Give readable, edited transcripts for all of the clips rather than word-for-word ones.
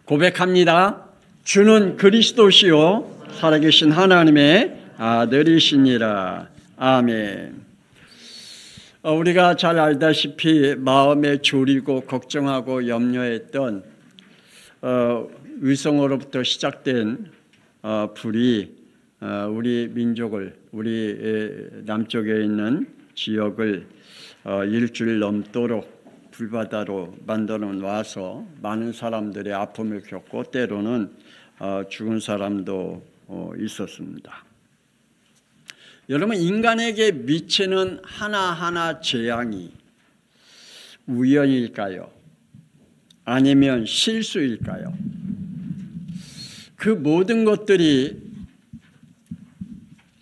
고백합니다. 주는 그리스도시요 살아계신 하나님의 아들이시니라. 아멘. 우리가 잘 알다시피 마음에 졸이고 걱정하고 염려했던 위성으로부터 시작된 불이 우리 민족을, 우리 남쪽에 있는 지역을 일주일 넘도록 불바다로 만들어 놔서 많은 사람들의 아픔을 겪고 때로는 죽은 사람도 있었습니다. 여러분, 인간에게 미치는 하나하나 재앙이 우연일까요? 아니면 실수일까요? 그 모든 것들이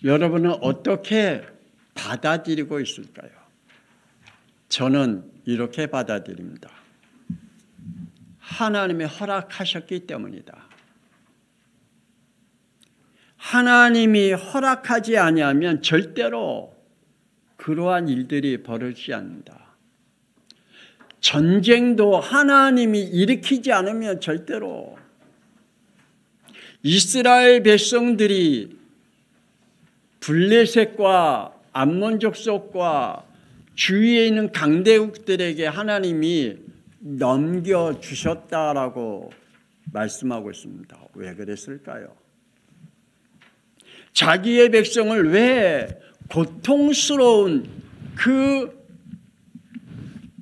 여러분은 어떻게 받아들이고 있을까요? 저는 이렇게 받아들입니다. 하나님이 허락하셨기 때문이다. 하나님이 허락하지 아니하면 절대로 그러한 일들이 벌어지지 않는다. 전쟁도 하나님이 일으키지 않으면 절대로 이스라엘 백성들이 블레셋과 암몬 족속과 주위에 있는 강대국들에게 하나님이 넘겨주셨다라고 말씀하고 있습니다. 왜 그랬을까요? 자기의 백성을 왜 고통스러운 그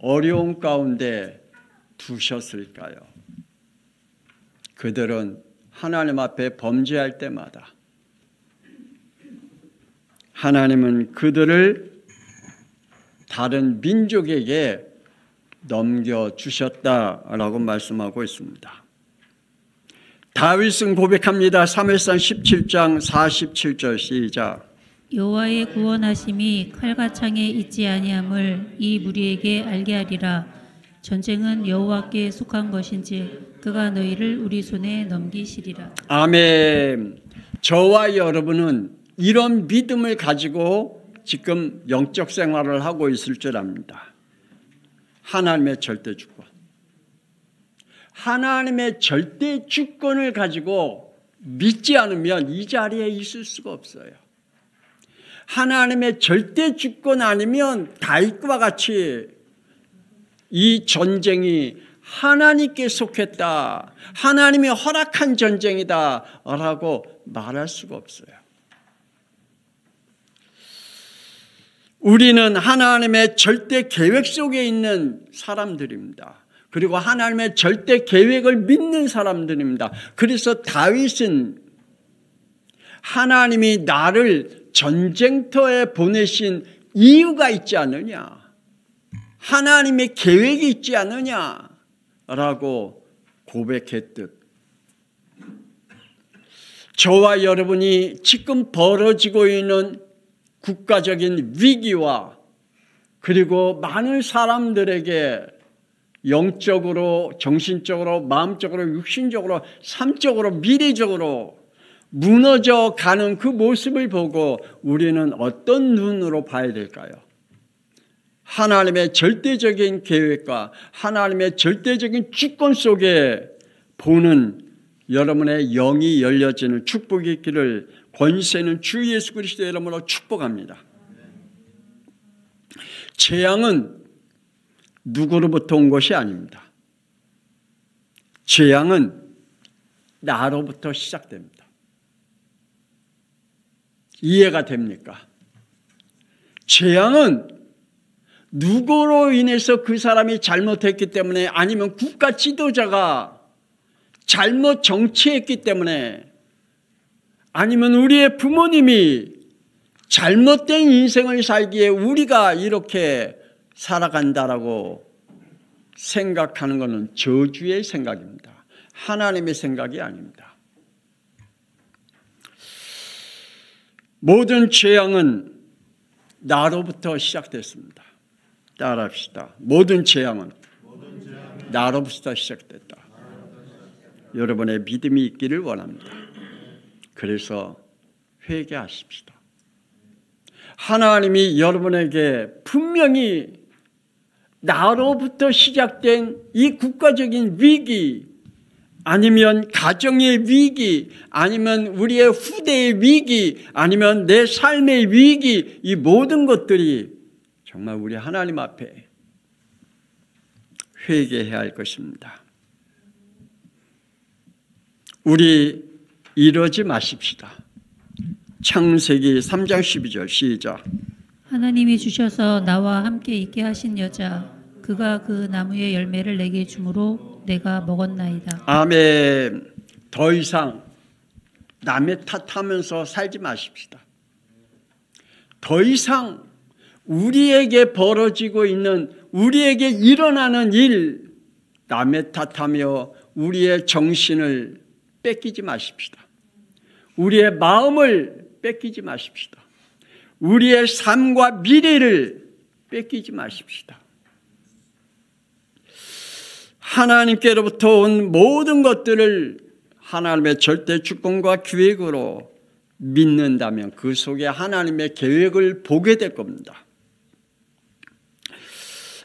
어려움 가운데 두셨을까요? 그들은 하나님 앞에 범죄할 때마다 하나님은 그들을 다른 민족에게 넘겨주셨다라고 말씀하고 있습니다. 다윗은 고백합니다. 사무엘상 17장 47절 시작. 여호와의 구원하심이 칼과 창에 있지 아니함을 이 무리에게 알게 하리라. 전쟁은 여호와께 속한 것인지 그가 너희를 우리 손에 넘기시리라. 아멘. 저와 여러분은 이런 믿음을 가지고 지금 영적 생활을 하고 있을 줄 압니다. 하나님의 절대 주권. 하나님의 절대 주권을 가지고 믿지 않으면 이 자리에 있을 수가 없어요. 하나님의 절대 주권 아니면 다윗과 같이 이 전쟁이 하나님께 속했다, 하나님이 허락한 전쟁이다 라고 말할 수가 없어요. 우리는 하나님의 절대 계획 속에 있는 사람들입니다. 그리고 하나님의 절대 계획을 믿는 사람들입니다. 그래서 다윗은 하나님이 나를 전쟁터에 보내신 이유가 있지 않느냐, 하나님의 계획이 있지 않느냐라고 고백했듯 저와 여러분이 지금 벌어지고 있는 국가적인 위기와 그리고 많은 사람들에게 영적으로, 정신적으로, 마음적으로, 육신적으로, 삶적으로, 미래적으로 무너져 가는 그 모습을 보고 우리는 어떤 눈으로 봐야 될까요? 하나님의 절대적인 계획과 하나님의 절대적인 주권 속에 보는 여러분의 영이 열려지는 축복이 있기를 권세는 주 예수 그리스도의 이름으로 축복합니다. 재앙은 누구로부터 온 것이 아닙니다. 재앙은 나로부터 시작됩니다. 이해가 됩니까? 재앙은 누구로 인해서 그 사람이 잘못했기 때문에 아니면 국가 지도자가 잘못 정치했기 때문에 아니면 우리의 부모님이 잘못된 인생을 살기에 우리가 이렇게 살아간다라고 생각하는 것은 저주의 생각입니다. 하나님의 생각이 아닙니다. 모든 재앙은 나로부터 시작됐습니다. 따라합시다. 모든 재앙은 나로부터 시작됐다. 여러분의 믿음이 있기를 원합니다. 그래서 회개하십시다. 하나님이 여러분에게 분명히 나로부터 시작된 이 국가적인 위기, 아니면 가정의 위기, 아니면 우리의 후대의 위기, 아니면 내 삶의 위기, 이 모든 것들이 정말 우리 하나님 앞에 회개해야 할 것입니다. 우리 이러지 마십시다. 창세기 3장 12절 시작. 하나님이 주셔서 나와 함께 있게 하신 여자 그가 그 나무의 열매를 내게 주므로 내가 먹었나이다. 아멘. 더 이상 남의 탓하면서 살지 마십시다. 더 이상 우리에게 벌어지고 있는, 우리에게 일어나는 일 남의 탓하며 우리의 정신을 뺏기지 마십시다. 우리의 마음을 뺏기지 마십시다. 우리의 삶과 미래를 뺏기지 마십시다. 하나님께로부터 온 모든 것들을 하나님의 절대 주권과 계획으로 믿는다면 그 속에 하나님의 계획을 보게 될 겁니다.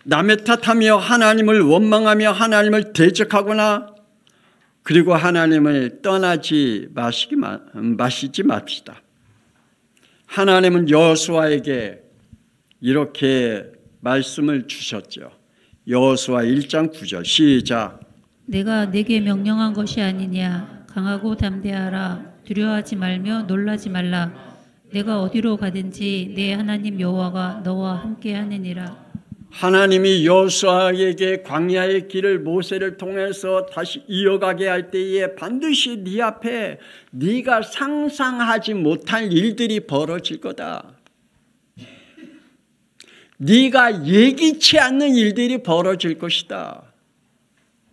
남의 탓하며 하나님을 원망하며 하나님을 대적하거나 그리고 하나님을 떠나지 마시지 맙시다. 하나님은 여호수아에게 이렇게 말씀을 주셨죠. 여호수아 1장 9절 시작. 내가 내게 명령한 것이 아니냐. 강하고 담대하라. 두려워하지 말며 놀라지 말라. 내가 어디로 가든지 내 하나님 여호와가 너와 함께 하느니라. 하나님이 여호수아에게 광야의 길을 모세를 통해서 다시 이어가게 할 때에 반드시 네 앞에 네가 상상하지 못할 일들이 벌어질 거다. 네가 예기치 않는 일들이 벌어질 것이다.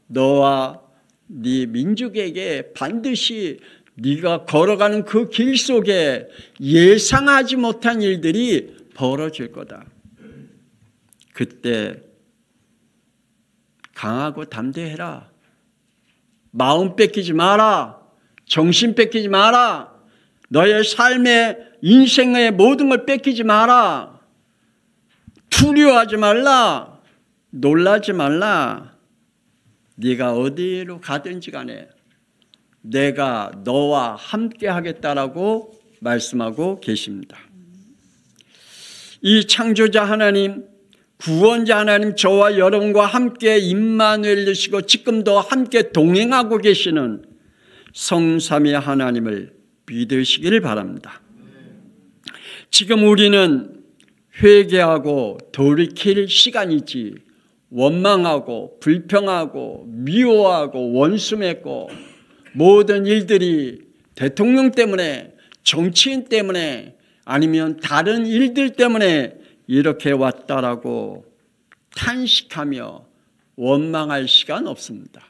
너와 네 민족에게 반드시 네가 걸어가는 그 길 속에 예상하지 못한 일들이 벌어질 거다. 그때 강하고 담대해라. 마음 뺏기지 마라. 정신 뺏기지 마라. 너의 삶의 인생의 모든 걸 뺏기지 마라. 두려워하지 말라. 놀라지 말라. 네가 어디로 가든지 간에 내가 너와 함께 하겠다라고 말씀하고 계십니다. 이 창조자 하나님, 구원자 하나님, 저와 여러분과 함께 임마누엘 되시고 지금도 함께 동행하고 계시는 성삼위 하나님을 믿으시기를 바랍니다. 지금 우리는 회개하고 돌이킬 시간이지 원망하고 불평하고 미워하고 원수 맺고 모든 일들이 대통령 때문에, 정치인 때문에, 아니면 다른 일들 때문에 이렇게 왔다라고 탄식하며 원망할 시간 없습니다.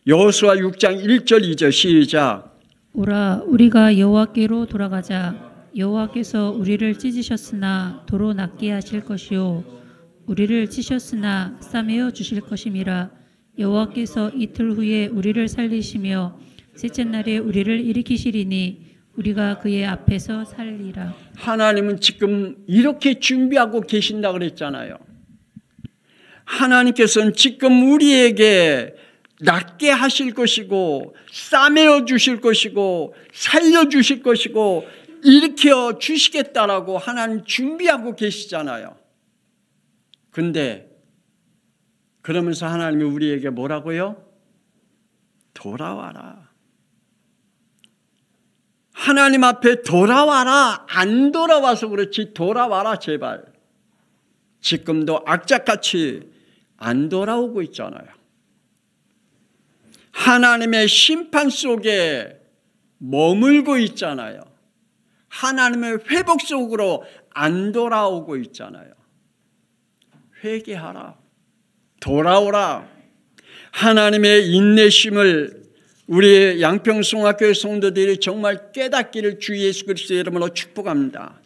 여호수아 6장 1절 2절 시작. 오라 우리가 여호와께로 돌아가자. 여호와께서 우리를 찢으셨으나 도로 낫게 하실 것이요 우리를 치셨으나 싸매어 주실 것임이라. 여호와께서 이틀 후에 우리를 살리시며 셋째 날에 우리를 일으키시리니 우리가 그의 앞에서 살리라. 하나님은 지금 이렇게 준비하고 계신다 그랬잖아요. 하나님께서는 지금 우리에게 낫게 하실 것이고 싸매어 주실 것이고 살려주실 것이고 일으켜 주시겠다라고 하나님 준비하고 계시잖아요. 근데 그러면서 하나님이 우리에게 뭐라고요? 돌아와라. 하나님 앞에 돌아와라. 안 돌아와서 그렇지 돌아와라 제발. 지금도 악착같이 안 돌아오고 있잖아요. 하나님의 심판 속에 머물고 있잖아요. 하나님의 회복 속으로 안 돌아오고 있잖아요. 회개하라. 돌아오라. 하나님의 인내심을 우리 양평송학교의 성도들이 정말 깨닫기를 주 예수 그리스도의 이름으로 축복합니다.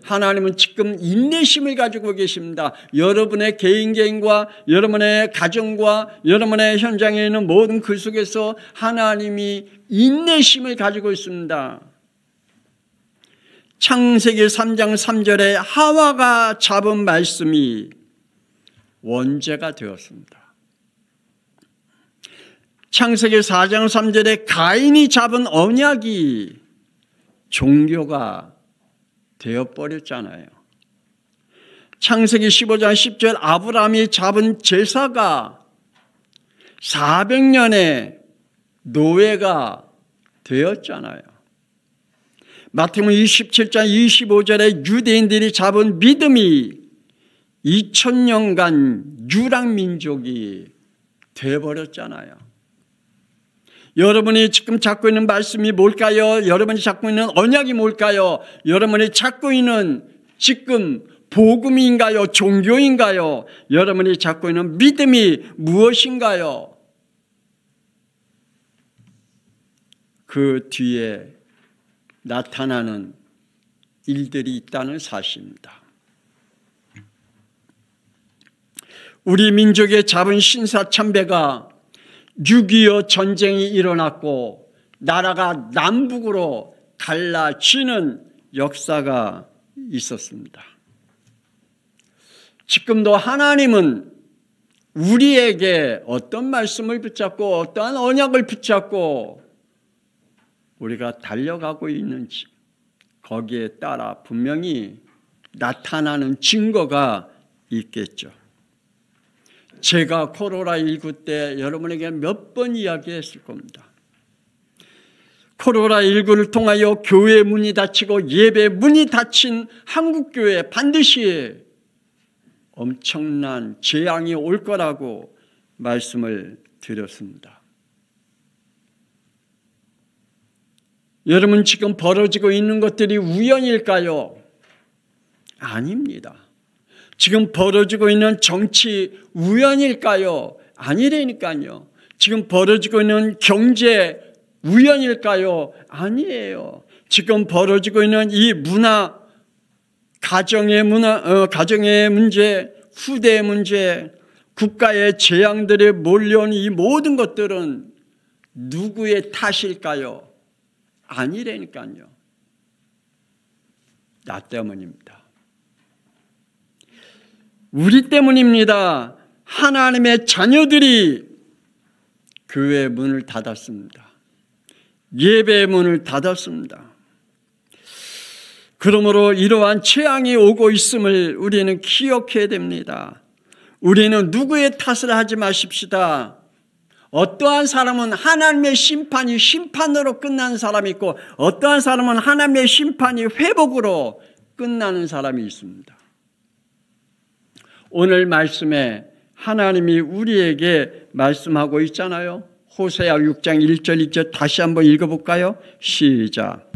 하나님은 지금 인내심을 가지고 계십니다. 여러분의 개인과 여러분의 가정과 여러분의 현장에 있는 모든 그 속에서 하나님이 인내심을 가지고 있습니다. 창세기 3장 3절에 하와가 잡은 말씀이 원죄가 되었습니다. 창세기 4장 3절에 가인이 잡은 언약이 종교가 되어버렸잖아요. 창세기 15장 10절 아브라함이 잡은 제사가 400년의 노예가 되었잖아요. 마태복음 27장 25절에 유대인들이 잡은 믿음이 2000년간 유랑민족이 되어버렸잖아요. 여러분이 지금 잡고 있는 말씀이 뭘까요? 여러분이 잡고 있는 언약이 뭘까요? 여러분이 잡고 있는 지금 복음인가요? 종교인가요? 여러분이 잡고 있는 믿음이 무엇인가요? 그 뒤에 나타나는 일들이 있다는 사실입니다. 우리 민족의 잡은 신사참배가 6.25 전쟁이 일어났고 나라가 남북으로 갈라지는 역사가 있었습니다. 지금도 하나님은 우리에게 어떤 말씀을 붙잡고 어떠한 언약을 붙잡고 우리가 달려가고 있는지 거기에 따라 분명히 나타나는 증거가 있겠죠. 제가 코로나19 때 여러분에게 몇 번 이야기했을 겁니다. 코로나19를 통하여 교회 문이 닫히고 예배 문이 닫힌 한국교회에 반드시 엄청난 재앙이 올 거라고 말씀을 드렸습니다. 여러분 지금 벌어지고 있는 것들이 우연일까요? 아닙니다. 지금 벌어지고 있는 정치 우연일까요? 아니라니까요. 지금 벌어지고 있는 경제 우연일까요? 아니에요. 지금 벌어지고 있는 이 가정의 문제, 후대의 문제, 국가의 재앙들이 몰려온 이 모든 것들은 누구의 탓일까요? 아니라니까요. 나 때문입니다. 우리 때문입니다. 하나님의 자녀들이 교회의 문을 닫았습니다. 예배의 문을 닫았습니다. 그러므로 이러한 재앙이 오고 있음을 우리는 기억해야 됩니다. 우리는 누구의 탓을 하지 마십시다. 어떠한 사람은 하나님의 심판이 심판으로 끝나는 사람이 있고 어떠한 사람은 하나님의 심판이 회복으로 끝나는 사람이 있습니다. 오늘 말씀에 하나님이 우리에게 말씀하고 있잖아요. 호세아 6장 1절 2절 다시 한번 읽어볼까요? 시작.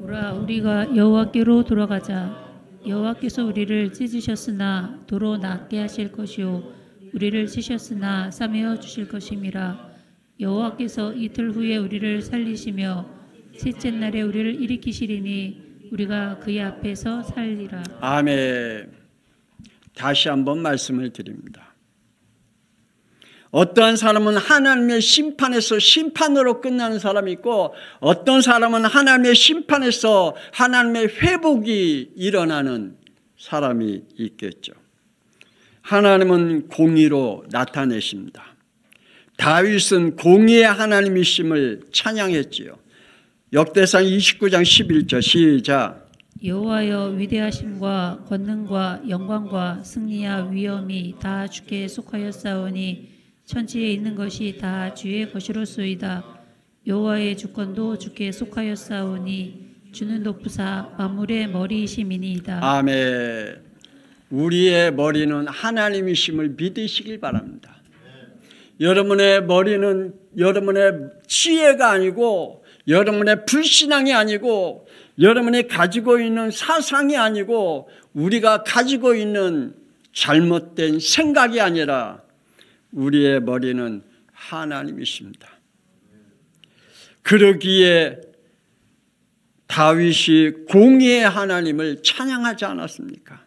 오라 우리가 여호와께로 돌아가자. 여호와께서 우리를 찢으셨으나 도로 낫게 하실 것이요 우리를 치셨으나 싸매어 주실 것임이라. 여호와께서 이틀 후에 우리를 살리시며 셋째 날에 우리를 일으키시리니 우리가 그의 앞에서 살리라. 아멘. 다시 한번 말씀을 드립니다. 어떠한 사람은 하나님의 심판에서 심판으로 끝나는 사람이 있고 어떤 사람은 하나님의 심판에서 하나님의 회복이 일어나는 사람이 있겠죠. 하나님은 공의로 나타내십니다. 다윗은 공의의 하나님이심을 찬양했지요. 역대상 29장 11절 시작. 여호와여 위대하심과 권능과 영광과 승리와 위엄이 다 주께 속하였사오니 천지에 있는 것이 다 주의 것이로소이다. 여호와의 주권도 주께 속하였사오니 주는 높으사 만물의 머리이심이니이다. 아멘. 우리의 머리는 하나님이심을 믿으시길 바랍니다. 여러분의 머리는 여러분의 지혜가 아니고 여러분의 불신앙이 아니고 여러분이 가지고 있는 사상이 아니고 우리가 가지고 있는 잘못된 생각이 아니라 우리의 머리는 하나님이십니다. 그러기에 다윗이 공의의 하나님을 찬양하지 않았습니까?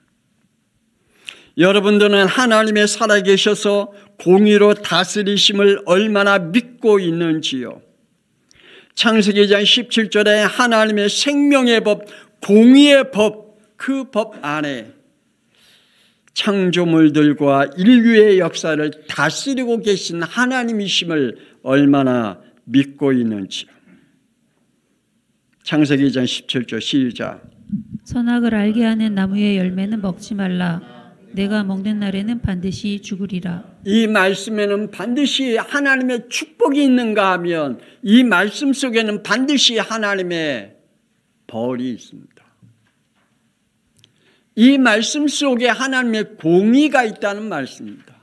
여러분들은 하나님의 살아계셔서 공의로 다스리심을 얼마나 믿고 있는지요? 창세기 2장 17절에 하나님의 생명의 법, 공의의 법, 그 법 안에 창조물들과 인류의 역사를 다스리고 계신 하나님이심을 얼마나 믿고 있는지요. 창세기 2장 17절 시작. 선악을 알게 하는 나무의 열매는 먹지 말라. 내가 먹는 날에는 반드시 죽으리라. 이 말씀에는 반드시 하나님의 축복이 있는가 하면 이 말씀 속에는 반드시 하나님의 벌이 있습니다. 이 말씀 속에 하나님의 공의가 있다는 말씀입니다.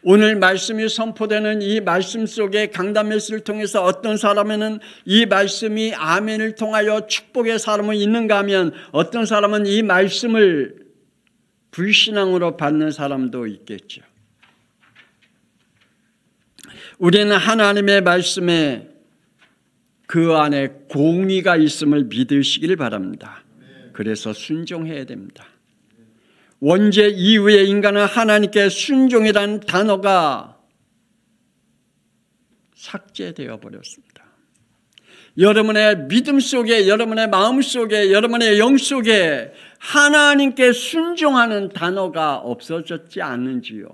오늘 말씀이 선포되는 이 말씀 속에 강단 메시지를 통해서 어떤 사람에는 이 말씀이 아멘을 통하여 축복의 사람은 있는가 하면 어떤 사람은 이 말씀을 불신앙으로 받는 사람도 있겠죠. 우리는 하나님의 말씀에 그 안에 공의가 있음을 믿으시길 바랍니다. 그래서 순종해야 됩니다. 원죄 이후에 인간은 하나님께 순종이라는 단어가 삭제되어 버렸습니다. 여러분의 믿음 속에, 여러분의 마음 속에, 여러분의 영 속에 하나님께 순종하는 단어가 없어졌지 않는지요.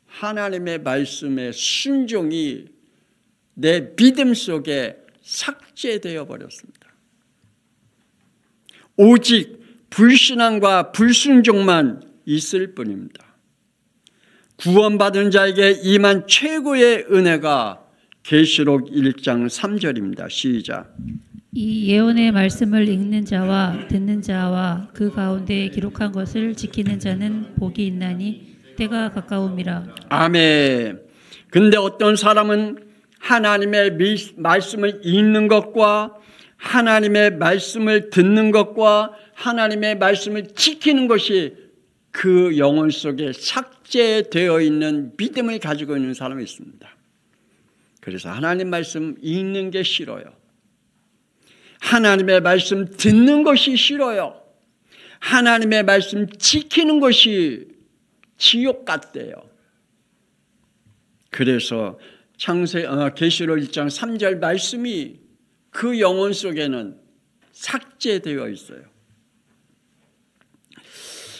하나님의 말씀의 순종이 내 믿음 속에 삭제되어 버렸습니다. 오직 불신앙과 불순종만 있을 뿐입니다. 구원받은 자에게 임한 최고의 은혜가 계시록 1장 3절입니다. 시작. 이 예언의 말씀을 읽는 자와 듣는 자와 그 가운데 기록한 것을 지키는 자는 복이 있나니 때가 가까움이라. 아멘. 근데 어떤 사람은 하나님의 말씀을 읽는 것과 하나님의 말씀을 듣는 것과 하나님의 말씀을 지키는 것이 그 영혼 속에 삭제되어 있는 믿음을 가지고 있는 사람이 있습니다. 그래서 하나님 말씀 읽는 게 싫어요. 하나님의 말씀 듣는 것이 싫어요. 하나님의 말씀 지키는 것이 지옥 같대요. 그래서 계시록 1장 3절 말씀이 그 영혼 속에는 삭제되어 있어요.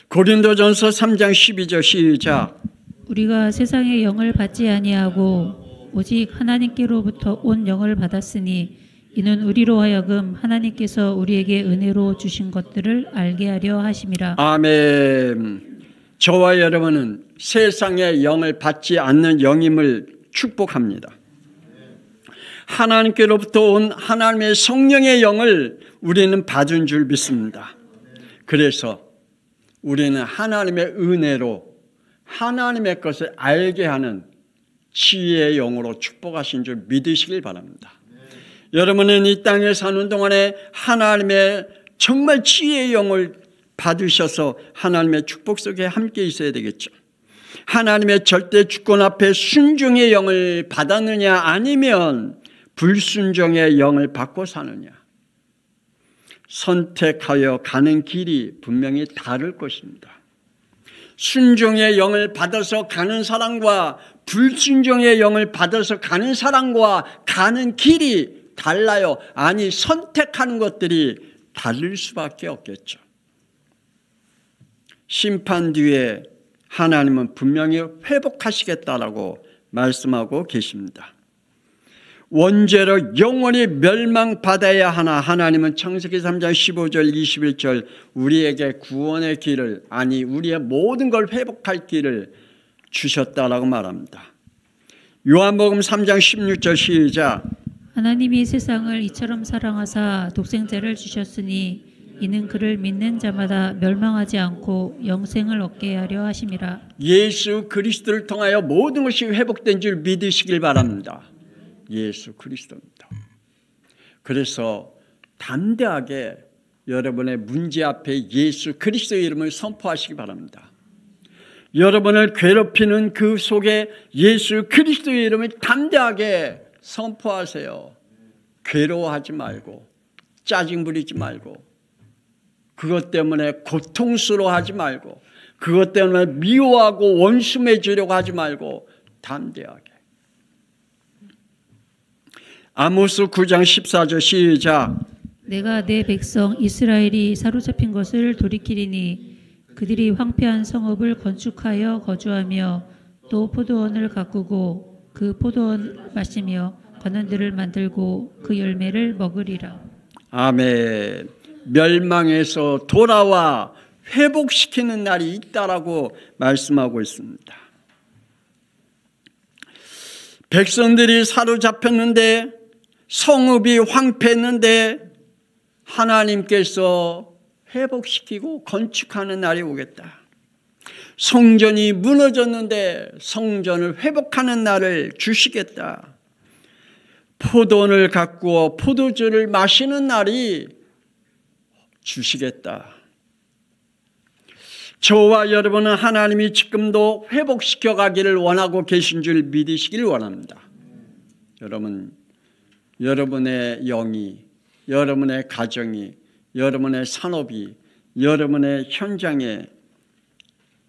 고린도전서 3장 12절 시작. 우리가 세상의 영을 받지 아니하고 오직 하나님께로부터 온 영을 받았으니 이는 우리로 하여금 하나님께서 우리에게 은혜로 주신 것들을 알게 하려 하심이라. 아멘. 저와 여러분은 세상의 영을 받지 않는 영임을 축복합니다. 하나님께로부터 온 하나님의 성령의 영을 우리는 받은 줄 믿습니다. 그래서 우리는 하나님의 은혜로 하나님의 것을 알게 하는 지혜의 영으로 축복하신 줄 믿으시길 바랍니다. 여러분은 이 땅에 사는 동안에 하나님의 정말 지혜의 영을 받으셔서 하나님의 축복 속에 함께 있어야 되겠죠. 하나님의 절대 주권 앞에 순종의 영을 받았느냐 아니면 불순종의 영을 받고 사느냐. 선택하여 가는 길이 분명히 다를 것입니다. 순종의 영을 받아서 가는 사람과 불순종의 영을 받아서 가는 사람과 가는 길이 달라요. 아니, 선택하는 것들이 다를 수밖에 없겠죠. 심판 뒤에 하나님은 분명히 회복하시겠다라고 말씀하고 계십니다. 원죄로 영원히 멸망받아야 하나 하나님은 창세기 3장 15절 21절 우리에게 구원의 길을, 아니 우리의 모든 걸 회복할 길을 주셨다라고 말합니다. 요한복음 3장 16절 시작. 하나님이 세상을 이처럼 사랑하사 독생자를 주셨으니 이는 그를 믿는 자마다 멸망하지 않고 영생을 얻게 하려 하심이라. 예수 그리스도를 통하여 모든 것이 회복된 줄 믿으시길 바랍니다. 예수 그리스도입니다. 그래서 담대하게 여러분의 문제 앞에 예수 그리스도의 이름을 선포하시기 바랍니다. 여러분을 괴롭히는 그 속에 예수 그리스도의 이름을 담대하게 선포하세요. 괴로워하지 말고 짜증 부리지 말고 그것 때문에 고통스러워하지 말고 그것 때문에 미워하고 원수해지려고 하지 말고 담대하게. 아모스 9장 14절 시작. 내가 내 백성 이스라엘이 사로잡힌 것을 돌이키리니 그들이 황폐한 성읍을 건축하여 거주하며 또 포도원을 가꾸고 그 포도원 마시며 관원들을 만들고 그 열매를 먹으리라. 아멘. 멸망에서 돌아와 회복시키는 날이 있다라고 말씀하고 있습니다. 백성들이 사로잡혔는데 성읍이 황폐했는데 하나님께서 회복시키고 건축하는 날이 오겠다. 성전이 무너졌는데 성전을 회복하는 날을 주시겠다. 포도원을 가꾸어 포도주를 마시는 날이 주시겠다. 저와 여러분은 하나님이 지금도 회복시켜 가기를 원하고 계신 줄 믿으시길 원합니다. 여러분, 여러분의 영이, 여러분의 가정이, 여러분의 산업이, 여러분의 현장에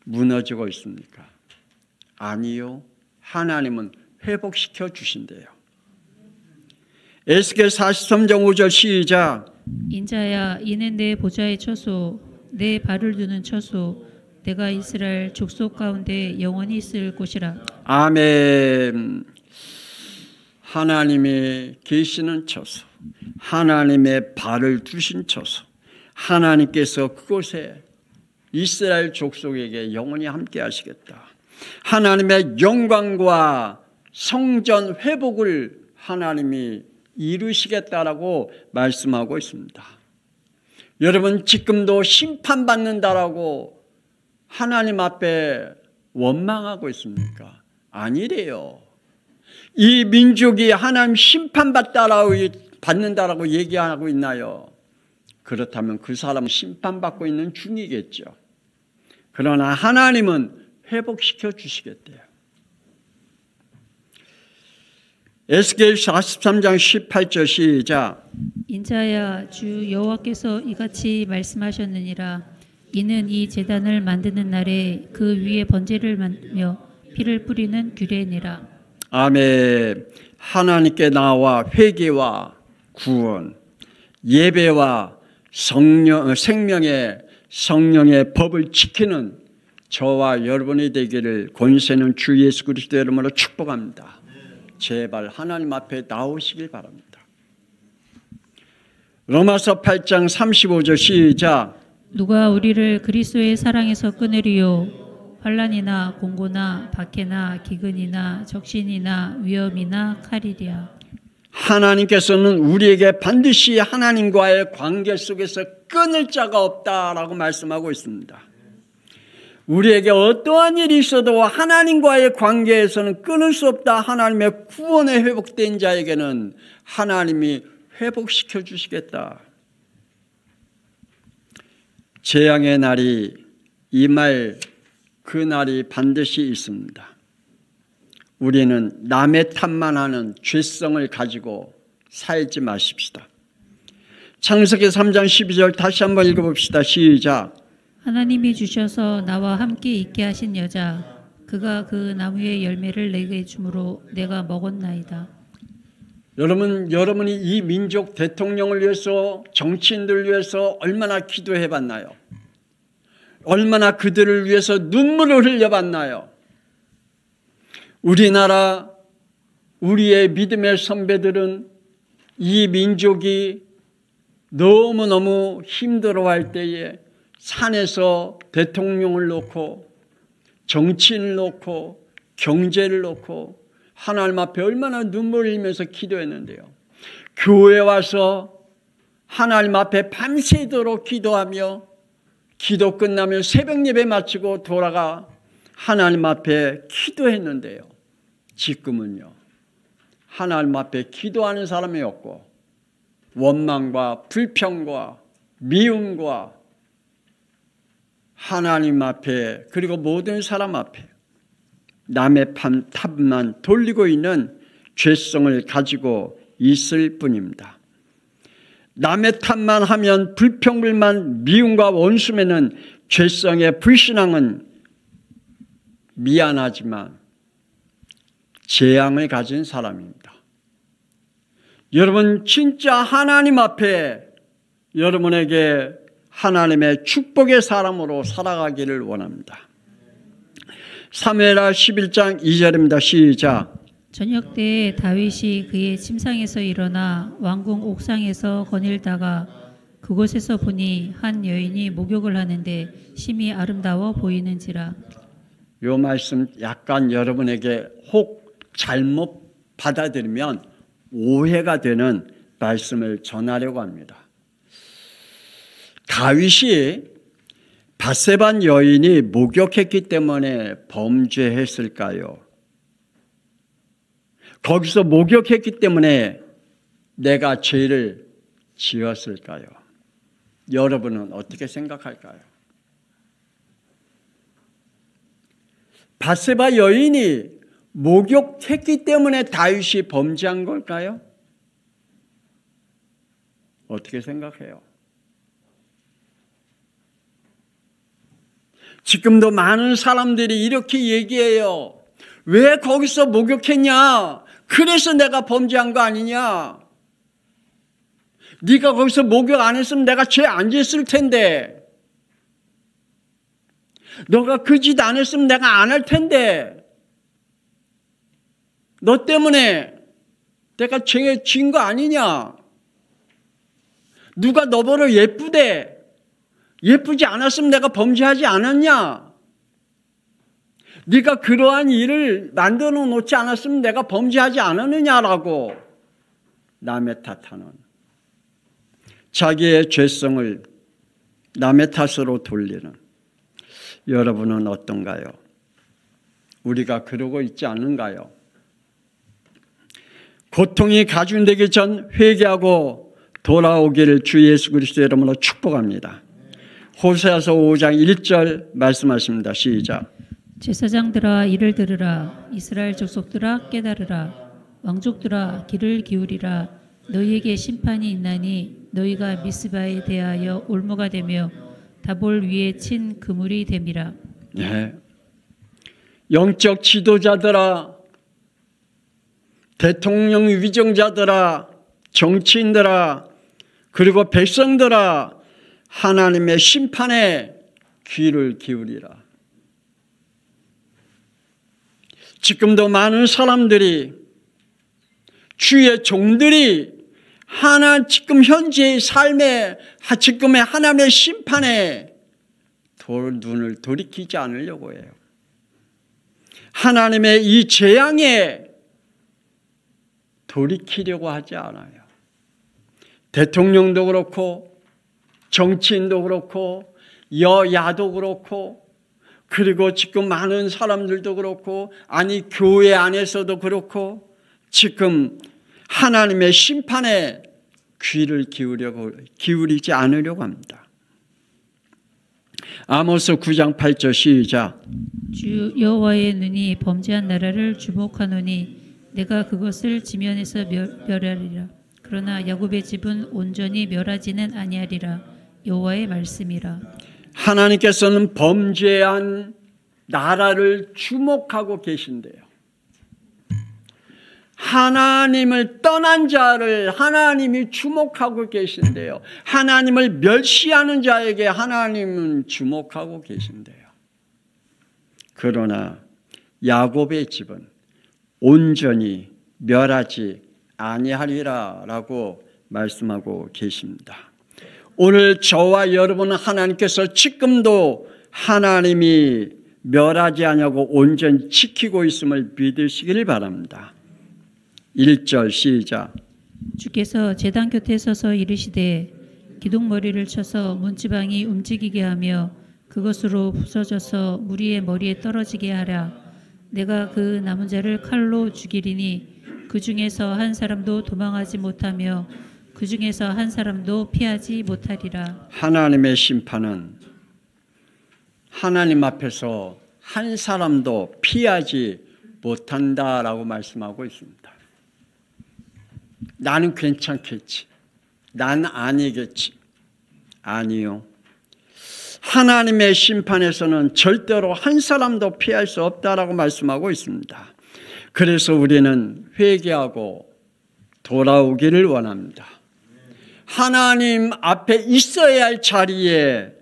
무너지고 있습니까? 아니요. 하나님은 회복시켜 주신대요. 에스겔 43장 5절 시작. 인자야, 이는 내 보좌의 처소, 내 발을 두는 처소, 내가 이스라엘 족속 가운데 영원히 있을 곳이라. 아멘. 하나님의 계시는 처소, 하나님의 발을 두신 처소, 하나님께서 그곳에 이스라엘 족속에게 영원히 함께 하시겠다. 하나님의 영광과 성전 회복을 하나님이 이루시겠다라고 말씀하고 있습니다. 여러분, 지금도 심판받는다라고 하나님 앞에 원망하고 있습니까? 아니래요. 이 민족이 하나님 받는다라고 얘기하고 있나요? 그렇다면 그 사람은 심판받고 있는 중이겠죠. 그러나 하나님은 회복시켜 주시겠대요. 에스겔 43장 18절 시작. 인자야, 주 여호와께서 이같이 말씀하셨느니라. 이는 이 제단을 만드는 날에 그 위에 번제를 만들며 피를 뿌리는 규례니라. 아멘. 하나님께 나와 회개와 구원, 예배와 생명의 성령의 법을 지키는 저와 여러분이 되기를 권세는 주 예수 그리스도 이름으로 축복합니다. 제발 하나님 앞에 나오시길 바랍니다. 로마서 8장 35절 시작. 누가 우리를 그리스도의 사랑에서 끊으리요? 환난이나 공고나 박해나 기근이나 적신이나 위험이나 칼이랴. 하나님께서는 우리에게 반드시 하나님과의 관계 속에서 끊을 자가 없다라고 말씀하고 있습니다. 우리에게 어떠한 일이 있어도 하나님과의 관계에서는 끊을 수 없다. 하나님의 구원에 회복된 자에게는 하나님이 회복시켜 주시겠다. 재앙의 날이 임할 그 날이 반드시 있습니다. 우리는 남의 탓만 하는 죄성을 가지고 살지 마십시다. 창세기 3장 12절 다시 한번 읽어봅시다. 시작. 하나님이 주셔서 나와 함께 있게 하신 여자, 그가 그 나무의 열매를 내게 주므로 내가 먹었나이다. 여러분이 이 민족 대통령을 위해서, 정치인들을 위해서 얼마나 기도해 봤나요? 얼마나 그들을 위해서 눈물을 흘려봤나요? 우리나라, 우리의 믿음의 선배들은 이 민족이 너무너무 힘들어할 때에 산에서 대통령을 놓고 정치인을 놓고 경제를 놓고 하나님 앞에 얼마나 눈물을 흘리면서 기도했는데요. 교회 와서 하나님 앞에 밤새도록 기도하며 기도 끝나면 새벽 예배 마치고 돌아가 하나님 앞에 기도했는데요. 지금은요. 하나님 앞에 기도하는 사람이 없고 원망과 불평과 미움과 하나님 앞에 그리고 모든 사람 앞에 남의 탓만 돌리고 있는 죄성을 가지고 있을 뿐입니다. 남의 탓만 하면 불평불만 미움과 원수매는 죄성의 불신앙은 미안하지만 재앙을 가진 사람입니다. 여러분 진짜 하나님 앞에 여러분에게 하나님의 축복의 사람으로 살아가기를 원합니다. 사무엘하 11장 2절입니다. 시작. 저녁 때에 다윗이 그의 침상에서 일어나 왕궁 옥상에서 거닐다가 그곳에서 보니 한 여인이 목욕을 하는데 심히 아름다워 보이는지라. 이 말씀 약간 여러분에게 혹 잘못 받아들이면 오해가 되는 말씀을 전하려고 합니다. 다윗이 밧세바 여인이 목욕했기 때문에 범죄했을까요? 거기서 목욕했기 때문에 내가 죄를 지었을까요? 여러분은 어떻게 생각할까요? 밧세바 여인이 목욕했기 때문에 다윗이 범죄한 걸까요? 어떻게 생각해요? 지금도 많은 사람들이 이렇게 얘기해요. 왜 거기서 목욕했냐? 그래서 내가 범죄한 거 아니냐? 네가 거기서 목욕 안 했으면 내가 죄 안 지었을 텐데. 너가 그 짓 안 했으면 내가 안 할 텐데. 너 때문에 내가 죄 지은 거 아니냐? 누가 너보러 예쁘대. 예쁘지 않았으면 내가 범죄하지 않았냐? 네가 그러한 일을 만들어 놓지 않았으면 내가 범죄하지 않았느냐라고 남의 탓하는, 자기의 죄성을 남의 탓으로 돌리는 여러분은 어떤가요? 우리가 그러고 있지 않은가요? 고통이 가중되기 전 회개하고 돌아오기를 주 예수 그리스도의 이름으로 축복합니다. 호세아서 5장 1절 말씀하십니다. 시작. 제사장들아 이를 들으라. 이스라엘 족속들아 깨달으라. 왕족들아 귀를 기울이라. 너희에게 심판이 있나니 너희가 미스바에 대하여 올무가 되며 다볼 위에 친 그물이 됨이라. 네. 영적 지도자들아, 대통령 위정자들아, 정치인들아, 그리고 백성들아, 하나님의 심판에 귀를 기울이라. 지금도 많은 사람들이, 주의 종들이 지금 현재의 삶에, 지금의 하나님의 심판에 눈을 돌이키지 않으려고 해요. 하나님의 이 재앙에 돌이키려고 하지 않아요. 대통령도 그렇고 정치인도 그렇고 여야도 그렇고, 그리고 지금 많은 사람들도 그렇고, 아니 교회 안에서도 그렇고, 지금 하나님의 심판에 귀를 기울이지 않으려고 합니다. 아모스 9장 8절 시작. 주 여호와의 눈이 범죄한 나라를 주목하노니 내가 그것을 지면에서 멸하리라. 그러나 야곱의 집은 온전히 멸하지는 아니하리라. 여호와의 말씀이라. 하나님께서는 범죄한 나라를 주목하고 계신데요. 하나님을 떠난 자를 하나님이 주목하고 계신데요. 하나님을 멸시하는 자에게 하나님은 주목하고 계신데요. 그러나 야곱의 집은 온전히 멸하지 아니하리라라고 말씀하고 계십니다. 오늘 저와 여러분은 하나님께서 지금도 하나님이 멸하지 아니하고 온전히 지키고 있음을 믿으시길 바랍니다. 1절 시작. 주께서 제단 곁에 서서 이르시되 기둥머리를 쳐서 문지방이 움직이게 하며 그것으로 부서져서 무리의 머리에 떨어지게 하라. 내가 그 남은 자를 칼로 죽이리니 그 중에서 한 사람도 도망하지 못하며 그 중에서 한 사람도 피하지 못하리라. 하나님의 심판은 하나님 앞에서 한 사람도 피하지 못한다라고 말씀하고 있습니다. 나는 괜찮겠지. 난 아니겠지. 아니요. 하나님의 심판에서는 절대로 한 사람도 피할 수 없다라고 말씀하고 있습니다. 그래서 우리는 회개하고 돌아오기를 원합니다. 하나님 앞에 있어야 할 자리에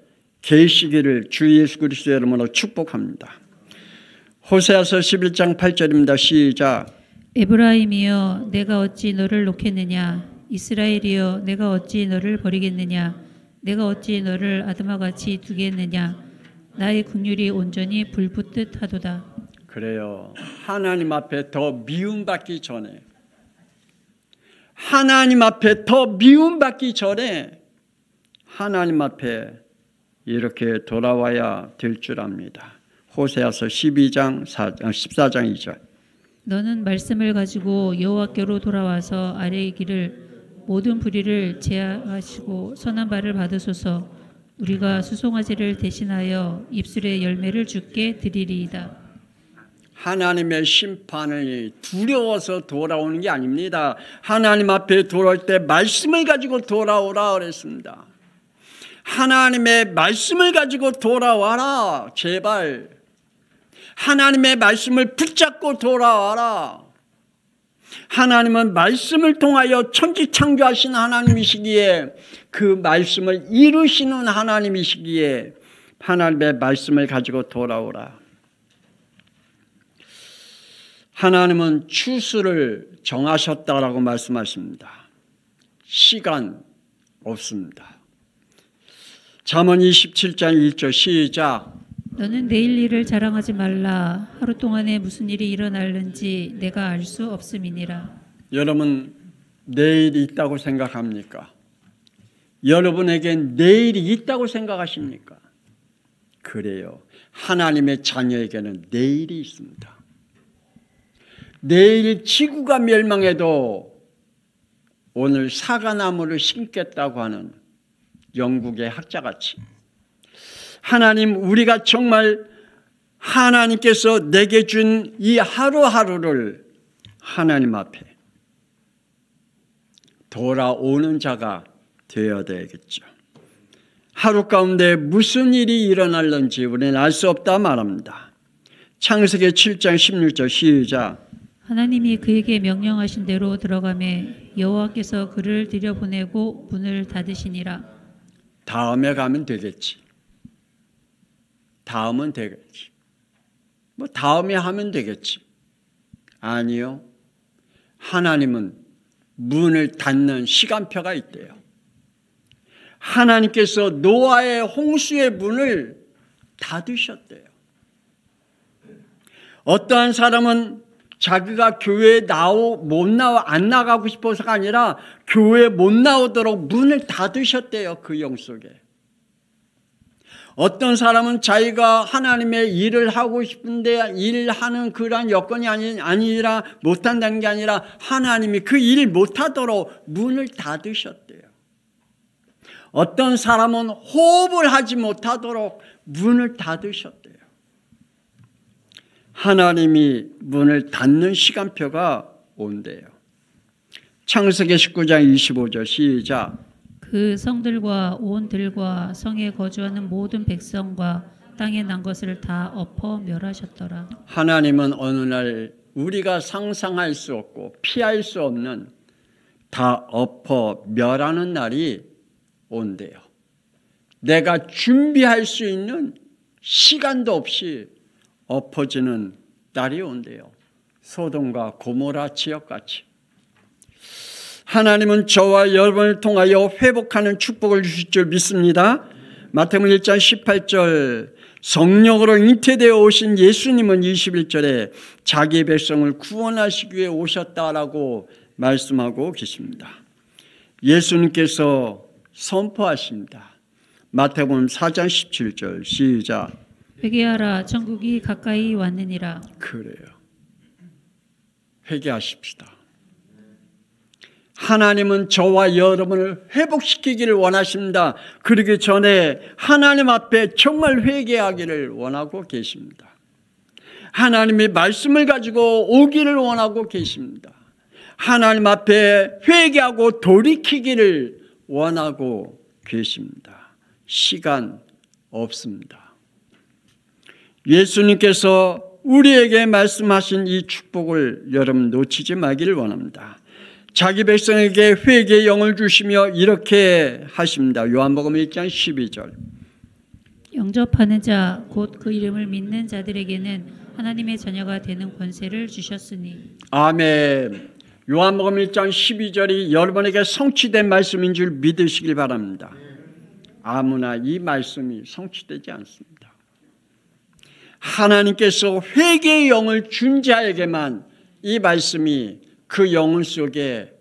계시기를 주 예수 그리스도 이름으로 축복합니다. 호세아서 11장 8절입니다. 시작. 에브라임이여 내가 어찌 너를 놓겠느냐, 이스라엘이여 내가 어찌 너를 버리겠느냐, 내가 어찌 너를 아드마같이 두겠느냐, 나의 긍휼이 온전히 불붙듯 하도다. 그래요. 하나님 앞에 더 미움받기 전에, 하나님 앞에 더 미움받기 전에 하나님 앞에 이렇게 돌아와야 될 줄 압니다. 호세아서 14장 2절. 너는 말씀을 가지고 여호와께로 돌아와서 아뢰기를 모든 불의를 제하시고 선한 바를 받으소서. 우리가 수송아지를 대신하여 입술의 열매를 주께 드리리이다. 하나님의 심판을 두려워서 돌아오는 게 아닙니다. 하나님 앞에 돌아올 때 말씀을 가지고 돌아오라 그랬습니다. 하나님의 말씀을 가지고 돌아와라. 제발 하나님의 말씀을 붙잡고 돌아와라. 하나님은 말씀을 통하여 천지 창조하신 하나님이시기에 그 말씀을 이루시는 하나님이시기에 하나님의 말씀을 가지고 돌아오라. 하나님은 추수를 정하셨다라고 말씀하십니다. 시간 없습니다. 잠언 27장 1절 시작. 너는 내일 일을 자랑하지 말라. 하루 동안에 무슨 일이 일어날는지 내가 알 수 없음이니라. 여러분 내일이 있다고 생각합니까? 여러분에겐 내일이 있다고 생각하십니까? 그래요. 하나님의 자녀에게는 내일이 있습니다. 내일 지구가 멸망해도 오늘 사과나무를 심겠다고 하는 영국의 학자같이 하나님, 우리가 정말 하나님께서 내게 준 이 하루하루를 하나님 앞에 돌아오는 자가 되어야 되겠죠. 하루 가운데 무슨 일이 일어날는지 우리는 알 수 없다 말합니다. 창세기 7장 16절 시작. 하나님이 그에게 명령하신 대로 들어가매 여호와께서 그를 들여보내고 문을 닫으시니라. 다음에 가면 되겠지. 다음은 되겠지. 뭐 다음에 하면 되겠지. 아니요. 하나님은 문을 닫는 시간표가 있대요. 하나님께서 노아의 홍수의 문을 닫으셨대요. 어떠한 사람은 자기가 교회에 안 나가고 싶어서가 아니라 교회에 못 나오도록 문을 닫으셨대요. 그 영 속에. 어떤 사람은 자기가 하나님의 일을 하고 싶은데 일하는 그러한 여건이 아니라 못한다는 게 아니라 하나님이 그 일 못하도록 문을 닫으셨대요. 어떤 사람은 호흡을 하지 못하도록 문을 닫으셨대요. 하나님이 문을 닫는 시간표가 온대요. 창세기 19장 25절 시작. 그 성들과 온 들과 성에 거주하는 모든 백성과 땅에 난 것을 다 엎어 멸하셨더라. 하나님은 어느 날 우리가 상상할 수 없고 피할 수 없는 다 엎어 멸하는 날이 온대요. 내가 준비할 수 있는 시간도 없이 엎어지는 날이 온대요. 소돔과 고모라 지역같이. 하나님은 저와 여러분을 통하여 회복하는 축복을 주실 줄 믿습니다. 마태복음 1장 18절 성령으로 잉태되어 오신 예수님은 21절에 자기 백성을 구원하시기 위해 오셨다라고 말씀하고 계십니다. 예수님께서 선포하십니다. 마태복음 4장 17절 시작. 회개하라 천국이 가까이 왔느니라. 그래요. 회개하십시다. 하나님은 저와 여러분을 회복시키기를 원하십니다. 그러기 전에 하나님 앞에 정말 회개하기를 원하고 계십니다. 하나님의 말씀을 가지고 오기를 원하고 계십니다. 하나님 앞에 회개하고 돌이키기를 원하고 계십니다. 시간 없습니다. 예수님께서 우리에게 말씀하신 이 축복을 여러분 놓치지 말기를 원합니다. 자기 백성에게 회개의 영을 주시며 이렇게 하십니다. 요한복음 1장 12절. 영접하는 자 곧 그 이름을 믿는 자들에게는 하나님의 자녀가 되는 권세를 주셨으니. 아멘. 요한복음 1장 12절이 여러분에게 성취된 말씀인 줄 믿으시길 바랍니다. 아무나 이 말씀이 성취되지 않습니다. 하나님께서 회개의 영을 준 자에게만 이 말씀이 그 영혼 속에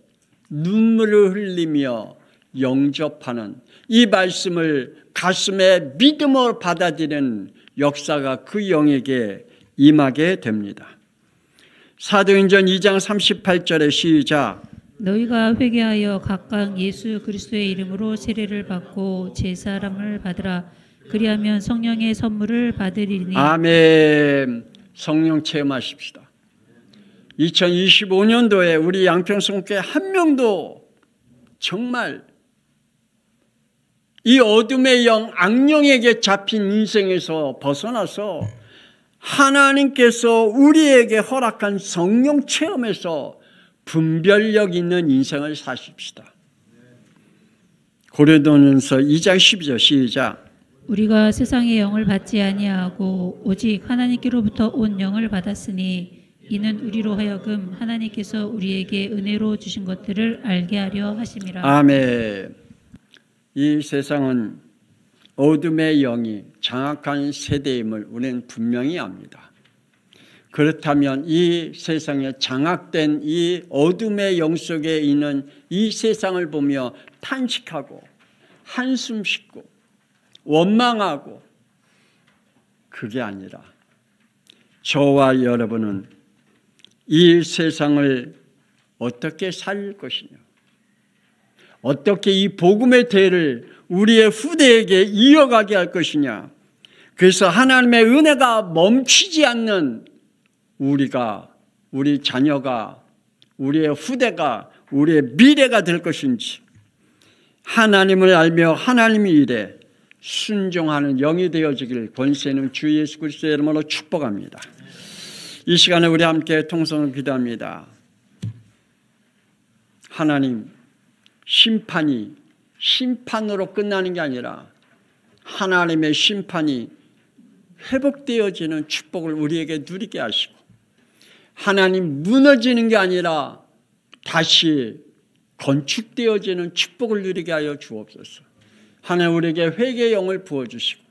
눈물을 흘리며 영접하는, 이 말씀을 가슴에 믿음으로 받아들이는 역사가 그 영에게 임하게 됩니다. 사도행전 2장 38절에 시작. 너희가 회개하여 각각 예수 그리스도의 이름으로 세례를 받고 제사함을 받으라. 그리하면 성령의 선물을 받으리니. 아멘. 성령 체험하십시다. 2025년도에 우리 양평성교회 한 명도 정말 이 어둠의 영, 악령에게 잡힌 인생에서 벗어나서 하나님께서 우리에게 허락한 성령 체험에서 분별력 있는 인생을 사십시다. 고린도전서 2장 12절 시작. 우리가 세상의 영을 받지 아니하고 오직 하나님께로부터 온 영을 받았으니 이는 우리로 하여금 하나님께서 우리에게 은혜로 주신 것들을 알게 하려 하심이라. 아멘. 이 세상은 어둠의 영이 장악한 세대임을 우리는 분명히 압니다. 그렇다면 이 세상에 장악된 이 어둠의 영 속에 있는 이 세상을 보며 탄식하고 한숨 쉬고 원망하고, 그게 아니라 저와 여러분은 이 세상을 어떻게 살릴 것이냐, 어떻게 이 복음의 대를 우리의 후대에게 이어가게 할 것이냐. 그래서 하나님의 은혜가 멈추지 않는 우리가, 우리 자녀가, 우리의 후대가, 우리의 미래가 될 것인지, 하나님을 알며 하나님의 일에 순종하는 영이 되어지길 권세 있는 주 예수 그리스도의 이름으로 축복합니다. 이 시간에 우리 함께 통성을 기도합니다. 하나님, 심판이 심판으로 끝나는 게 아니라 하나님의 심판이 회복되어지는 축복을 우리에게 누리게 하시고, 하나님 무너지는 게 아니라 다시 건축되어지는 축복을 누리게 하여 주옵소서. 하나님, 우리에게 회개의 영을 부어주시고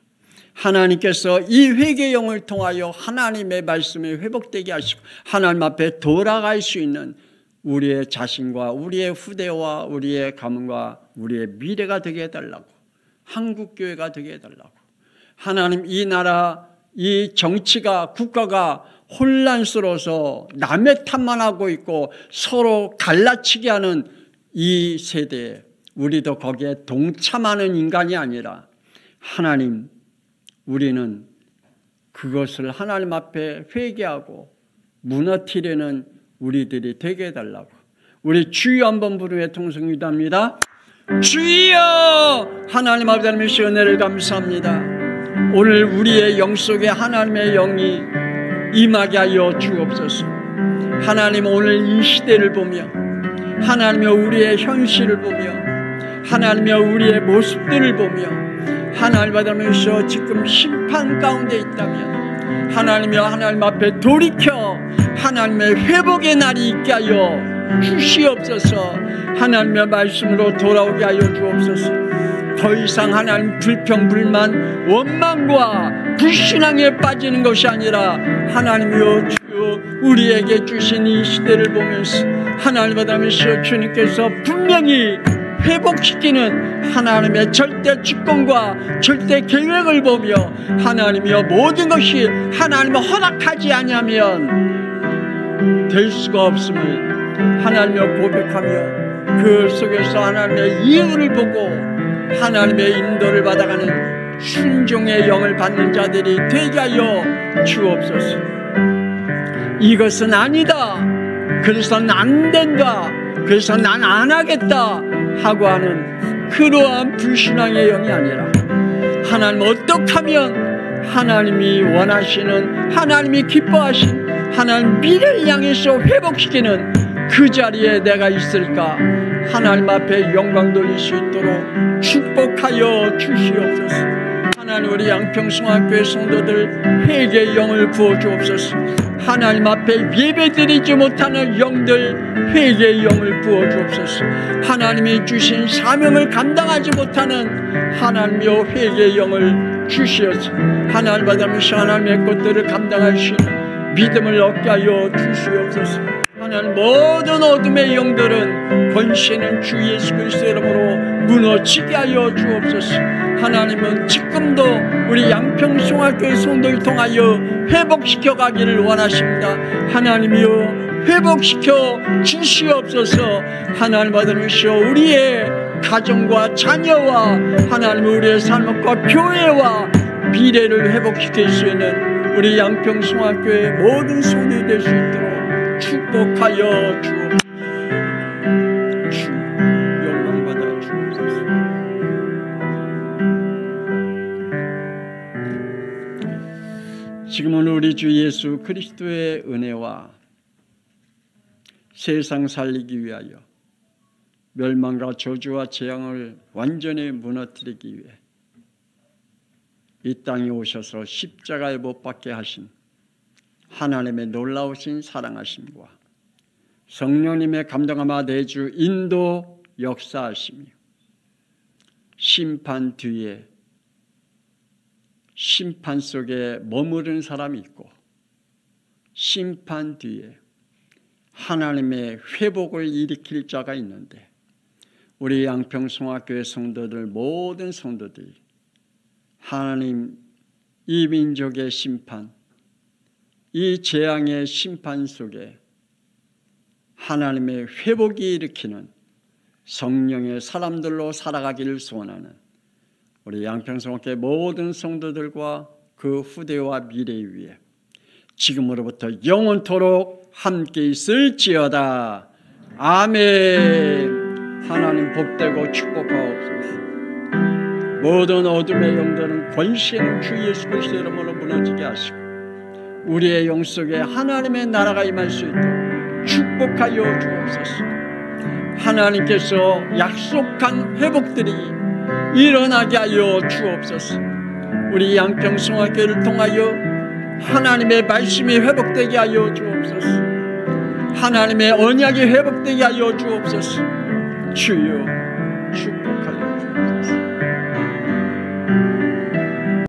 하나님께서 이 회개의 영을 통하여 하나님의 말씀이 회복되게 하시고 하나님 앞에 돌아갈 수 있는 우리의 자신과 우리의 후대와 우리의 가문과 우리의 미래가 되게 해달라고, 한국교회가 되게 해달라고. 하나님, 이 나라, 이 정치가, 국가가 혼란스러워서 남의 탓만 하고 있고 서로 갈라치게 하는 이 세대에 우리도 거기에 동참하는 인간이 아니라, 하나님, 우리는 그것을 하나님 앞에 회개하고 무너뜨리는 우리들이 되게 해달라고. 우리 주여 한번 부르며 통성 기도합니다. 주여! 하나님 아버지 하나님의 은혜를 감사합니다. 오늘 우리의 영 속에 하나님의 영이 임하게 하여 주옵소서. 하나님, 오늘 이 시대를 보며 하나님의 우리의 현실을 보며 하나님의 우리의 모습들을 보며 하나님 받으면서 지금 심판 가운데 있다면 하나님의 하나님 앞에 돌이켜 하나님의 회복의 날이 있게 하여 주시옵소서. 하나님의 말씀으로 돌아오게 하여 주옵소서. 더 이상 하나님 불평, 불만, 원망과 불신앙에 빠지는 것이 아니라 하나님이여 주여 우리에게 주신 이 시대를 보면서 하나님 받으면서 주님께서 분명히 회복시키는 하나님의 절대 주권과 절대 계획을 보며 하나님이여 모든 것이 하나님을 허락하지 아니하면 될 수가 없음을 하나님이여 고백하며 그 속에서 하나님의 이유를 보고 하나님의 인도를 받아가는 순종의 영을 받는 자들이 되게 하여 주옵소서. 이것은 아니다, 그래서는 안 된다, 그래서 난 안 하겠다 하고 하는 그러한 불신앙의 영이 아니라 하나님 어떻게 하면 하나님이 원하시는, 하나님이 기뻐하신 하나님 미래를 향해서 회복시키는 그 자리에 내가 있을까? 하나님 앞에 영광 돌릴 수 있도록 축복하여 주시옵소서. 하나님, 우리 양평성학교의 성도들 회개의 영을 부어주옵소서. 하나님 앞에 예배드리지 못하는 영들 회개의 영을 부어주옵소서. 하나님이 주신 사명을 감당하지 못하는 하나님의 회개의 영을 주시옵소서. 하나님 받으면서 하나님의 것들을 감당할 수 있는 믿음을 얻게 하여 주시옵소서. 하나님, 모든 어둠의 영들은 권세는 주 예수 그리스도 이름으로 무너지게 하여 주옵소서. 하나님은 지금도 우리 양평송학교의 성도를 통하여 회복시켜 가기를 원하십니다. 하나님이여, 회복시켜 주시옵소서. 하나님 받으시오. 우리의 가정과 자녀와 하나님, 우리의 삶과 교회와 미래를 회복시킬 수 있는 우리 양평송학교의 모든 성도들이 될 수 있도록 축복하여 주옵소서. 주 영광받아 주옵소서. 지금은 우리 주 예수 그리스도의 은혜와 세상 살리기 위하여 멸망과 저주와 재앙을 완전히 무너뜨리기 위해 이 땅에 오셔서 십자가에 못 박게 하신 하나님의 놀라우신 사랑하심과 성령님의 감동하마 내주 인도 역사하시며 심판 뒤에 심판 속에 머무른 사람이 있고 심판 뒤에 하나님의 회복을 일으킬 자가 있는데, 우리 양평송학교의 성도들, 모든 성도들이 하나님 이 민족의 심판, 이 재앙의 심판 속에 하나님의 회복이 일으키는 성령의 사람들로 살아가기를 소원하는 우리 양평성학교의 모든 성도들과 그 후대와 미래 위에 지금으로부터 영원토록 함께 있을지어다. 아멘. 하나님 복되고 축복하옵소서. 모든 어둠의 영들은 권세는 주 예수 그리스도 이름으로 무너지게 하시고 우리의 영 속에 하나님의 나라가 임할 수 있도록 축복하여 주옵소서. 하나님께서 약속한 회복들이 일어나게 하여 주옵소서. 우리 양평성학교를 통하여 하나님의 말씀이 회복되게 하여 주옵소서. 하나님의 언약이 회복되게 하여 주옵소서. 주여,